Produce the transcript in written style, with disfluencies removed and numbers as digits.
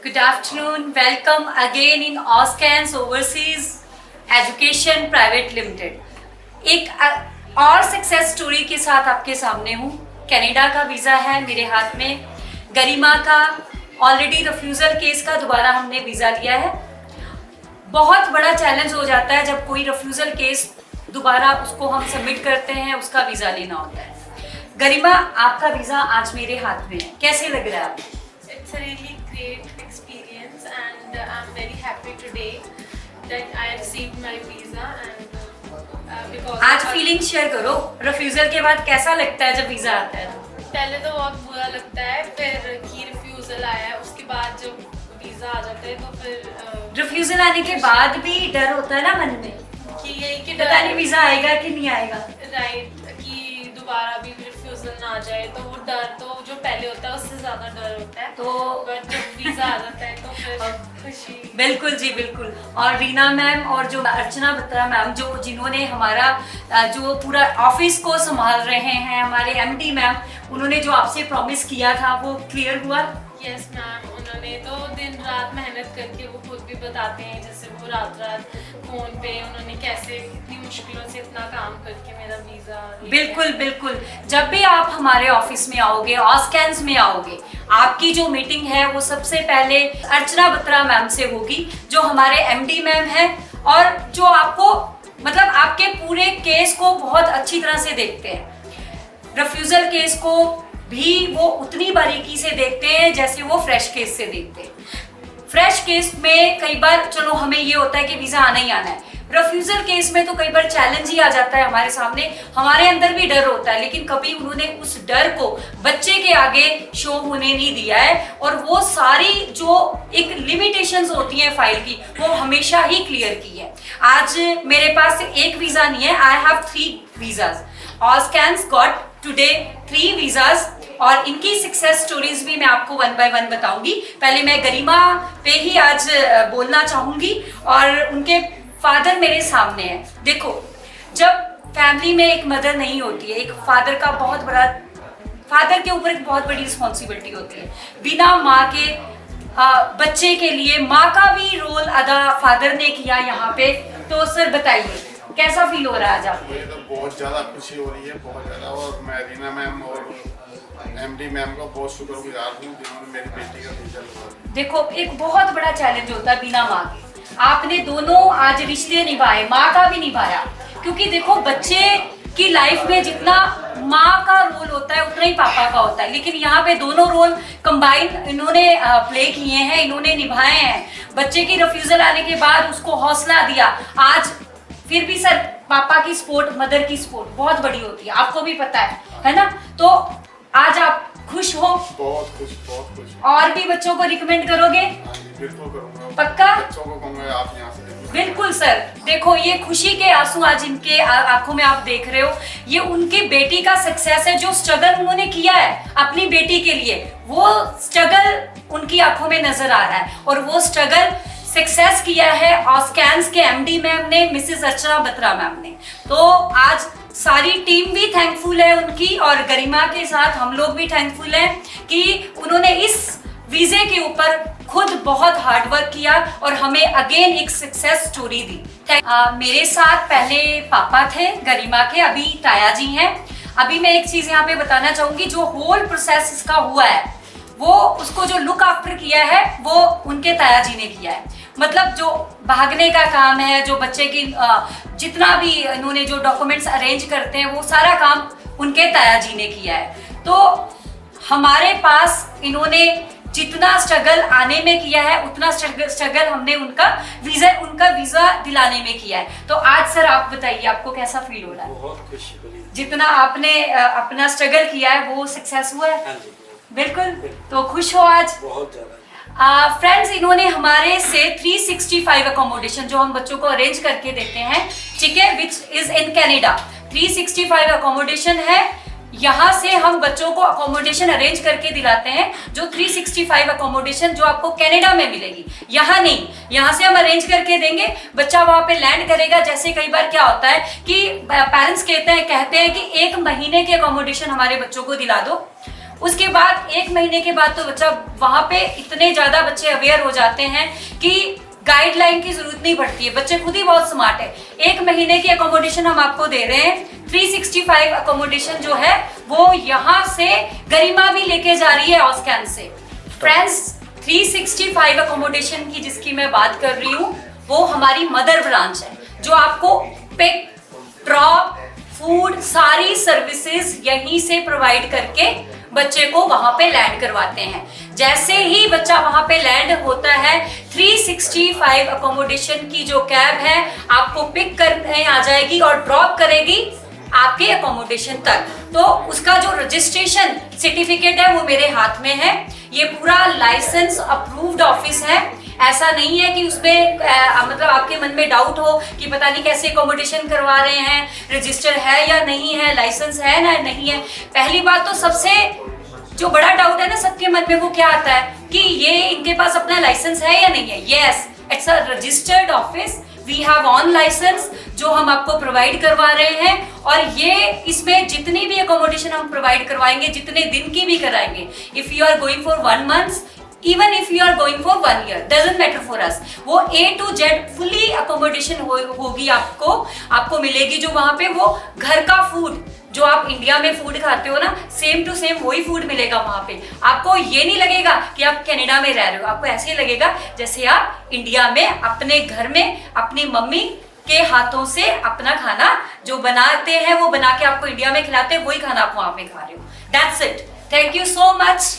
Good afternoon. Welcome again in Auscans Overseas Education Private Limited. एक और success story के साथ आपके सामने हूँ। कनाडा का वीज़ा है मेरे हाथ में। गरिमा का ऑलरेडी रिफ्यूज़ल केस का दोबारा हमने वीज़ा लिया है। बहुत बड़ा चैलेंज हो जाता है जब कोई रिफ्यूज़ल केस दोबारा उसको हम सबमिट करते हैं, उसका वीज़ा लेना होता है। गरिमा, आपका वीज़ा आज मेरे हाथ में है, कैसे लग रहा है आपको? It's a really great experience and I'm very happy today that I received my visa and because आज फीलिंग शेयर करो, रिफ्यूज़ल के बाद कैसा लगता है जब वीज़ा आता है? पहले तो बहुत बुरा लगता है, फिर की रिफ्यूजल आया, उसके बाद जब वीजा आ जाता है तो फिर रिफ्यूज़ल आने के बाद भी डर होता है ना मन में कि यही कि पता नहीं वीज़ा आएगा कि नहीं आएगा। राइट कि दोबारा भी रिफ्यूजल ना आ जाए, तो वो डर तो जो पहले होता है उससे ज्यादा डर होता है। तो बट जब वीजा आ जाता है तो फिर खुशी। बिल्कुल जी, बिल्कुल। और रीना मैम और जो अर्चना बत्रा मैम जिन्होंने हमारा जो पूरा ऑफिस को संभाल रहे हैं, हमारे एमडी मैम, उन्होंने जो आपसे प्रॉमिस किया था वो क्लियर हुआ? यस मैम, उन्होंने तो दिन रात मेहनत करके वो खुद भी बताते हैं, जैसे वो रात फोन पे उन्होंने कैसे इतनी मुश्किलों से इतना काम करके मेरा वीजा। बिल्कुल बिल्कुल। जब भी आप हमारे ऑफिस में आओगे, ऑस्कैंस में आओगे, आपकी जो मीटिंग है वो सबसे पहले अर्चना बत्रा मैम से होगी, जो हमारे एमडी मैम हैं और जो आपको मतलब आपके पूरे केस को बहुत अच्छी तरह से देखते हैं। रिफ्यूज़ल केस को भी वो उतनी बारीकी से देखते हैं जैसे वो फ्रेश केस से देखते हैं। फ्रेश केस में कई बार चलो हमें ये होता है कि वीज़ा आना ही आना है, रिफ्यूज़ल केस में तो कई बार चैलेंज ही आ जाता है हमारे सामने, हमारे अंदर भी डर होता है, लेकिन कभी उन्होंने उस डर को बच्चे के आगे शो होने नहीं दिया है और वो सारी जो एक लिमिटेशंस होती हैं फाइल की वो हमेशा ही क्लियर की है। आज मेरे पास एक वीज़ा नहीं है, आई हैव 3 वीज़ाज। ऑस्कैंस गॉट टुडे 3 वीज़ाज और इनकी सक्सेस स्टोरीज भी मैं आपको 1 बाय 1 बताऊंगी। पहले मैं गरिमा पे ही आज बोलना चाहूंगी और उनके फादर मेरे सामने है। देखो, जब फैमिली में एक मदर नहीं होती है, एक फादर का बहुत बड़ा, फादर के ऊपर एक बहुत बड़ी रिस्पॉन्सिबिलिटी होती है। बिना माँ के बच्चे के लिए माँ का भी रोल अदा फादर ने किया यहाँ पे। तो सर बताइए कैसा फील हो रहा है आज आपको? मुझे तो बहुत ज़्यादा खुशी हो रही है, बहुत ज़्यादा। और मैं रीना मैम और एमडी मैम का बहुत शुक्रगुजार हूँ जिन्होंने मेरी बेटी का वीज़ा लगवा। देखो, एक बहुत बड़ा चैलेंज होता है बिना माँ के। आपने दोनों आज रिश्ते निभाए, माँ का भी निभाया, क्योंकि देखो बच्चे की लाइफ में जितना माँ का रोल होता है उतना ही पापा का होता है, लेकिन यहाँ पे दोनों रोल कंबाइन इन्होंने प्ले किए हैं, इन्होंने निभाए हैं। बच्चे की रिफ्यूज़ल आने के बाद उसको हौसला दिया। आज फिर भी सर पापा की सपोर्ट, मदर की सपोर्ट बहुत बड़ी होती है, आपको भी पता है ना? तो आज आप खुश हो? बहुत खुश, बहुत खुश। और भी बच्चों को रिकमेंड करोगे? हाँ जी, बिल्कुल करूँगा। पक्का? बच्चों को कहूँगा आप यहाँ से बिल्कुल सर। देखो, ये खुशी के आंसू आज इनके आंखों में आप देख रहे हो। ये उनकी बेटी का सक्सेस है, जो स्ट्रगल उन्होंने किया है अपनी बेटी के लिए, वो स्ट्रगल उनकी आंखों में नजर आ रहा है और वो स्ट्रगल सक्सेस किया है ऑस्कैंस के एमडी मैम ने, मिसेस अर्चना बत्रा मैम ने। तो आज सारी टीम भी थैंकफुल है उनकी और गरिमा के साथ हम लोग भी थैंकफुल हैं कि उन्होंने इस वीज़े के ऊपर खुद बहुत हार्ड वर्क किया और हमें अगेन एक सक्सेस स्टोरी दी। मेरे साथ पहले पापा थे गरिमा के, अभी ताया जी हैं। अभी मैं एक चीज़ यहाँ पे बताना चाहूँगी, जो होल प्रोसेस इसका हुआ है वो उसको जो लुक आफ्टर किया है वो उनके ताया जी ने किया है। मतलब जो भागने का काम है, जो बच्चे की जितना भी इन्होंने जो डॉक्यूमेंट्स अरेंज करते हैं वो सारा काम उनके ताया जी ने किया है। तो हमारे पास इन्होंने जितना स्ट्रगल आने में किया है उतना स्ट्रगल हमने उनका वीज़ा दिलाने में किया है। तो आज सर आप बताइए आपको कैसा फील हो रहा है? बहुत खुशी हुई। जितना आपने अपना स्ट्रगल किया है वो सक्सेस हुआ है? हाँ जी, बिल्कुल। तो खुश हो आज? बहुत ज़्यादा। फ्रेंड्स, इन्होंने हमारे से 365 अकोमोडेशन जो हम बच्चों को अरेंज करके देते हैं, ठीक है, which is in Canada. 365 accommodation है, यहाँ से हम बच्चों को अकोमोडेशन अरेंज करके दिलाते हैं, जो 365 अकोमोडेशन जो आपको कनाडा में मिलेगी, यहाँ नहीं। यहाँ से हम अरेंज करके देंगे, बच्चा वहाँ पे लैंड करेगा। जैसे कई बार क्या होता है कि पेरेंट्स कहते हैं कि 1 महीने के अकोमोडेशन हमारे बच्चों को दिला दो, उसके बाद 1 महीने के बाद तो बच्चा वहां पे इतने ज्यादा बच्चे अवेयर हो जाते हैं कि गाइडलाइन की जरूरत नहीं पड़ती है, बच्चे खुद ही बहुत स्मार्ट है। 1 महीने की अकोमोडेशन हम आपको दे रहे हैं। 365 अकोमोडेशन जो है वो यहाँ से गरिमा भी लेके जा रही है ऑस्कैन से। फ्रेंड्स, 365 अकोमोडेशन की जिसकी मैं बात कर रही हूँ वो हमारी मदर ब्रांच है, जो आपको पिक, ड्रॉप, फूड, सारी सर्विसेज यहीं से प्रोवाइड करके बच्चे को वहां पे लैंड करवाते हैं। जैसे ही बच्चा वहां पे लैंड होता है, 365 अकोमोडेशन की जो कैब है आपको पिक करने आ जाएगी और ड्रॉप करेगी आपके अकोमोडेशन तक। तो उसका जो रजिस्ट्रेशन सर्टिफिकेट है वो मेरे हाथ में है। ये पूरा लाइसेंस अप्रूव्ड ऑफिस है। ऐसा नहीं है कि उसमें मतलब आपके मन में डाउट हो कि पता नहीं कैसे अकोमोडेशन करवा रहे हैं, रजिस्टर है या नहीं है, लाइसेंस है ना नहीं है। पहली बात तो सबसे जो बड़ा डाउट है ना सबके मन में, वो क्या आता है कि ये इनके पास अपना लाइसेंस है या नहीं है। Yes, it's a registered office, we have on licence जो हम आपको प्रोवाइड करवा रहे हैं। और ये इसमें जितनी भी अकोमोडेशन हम प्रोवाइड करवाएंगे, जितने दिन की भी कराएंगे, if you are going for 1 month, even if you are going for 1 year, doesn't matter for us, वो A to Z fully accommodation होगी आपको मिलेगी। जो वहां पे वो घर का फूड, जो आप इंडिया में फूड खाते हो ना, सेम टू सेम वही फूड मिलेगा वहां पे। आपको ये नहीं लगेगा कि आप कनाडा में रह रहे हो, आपको ऐसे ही लगेगा जैसे आप इंडिया में अपने घर में अपनी मम्मी के हाथों से अपना खाना जो बनाते हैं वो बना के आपको इंडिया में खिलाते हैं, वही खाना आप वहां पे खा रहे हो। That's it. Thank you so much.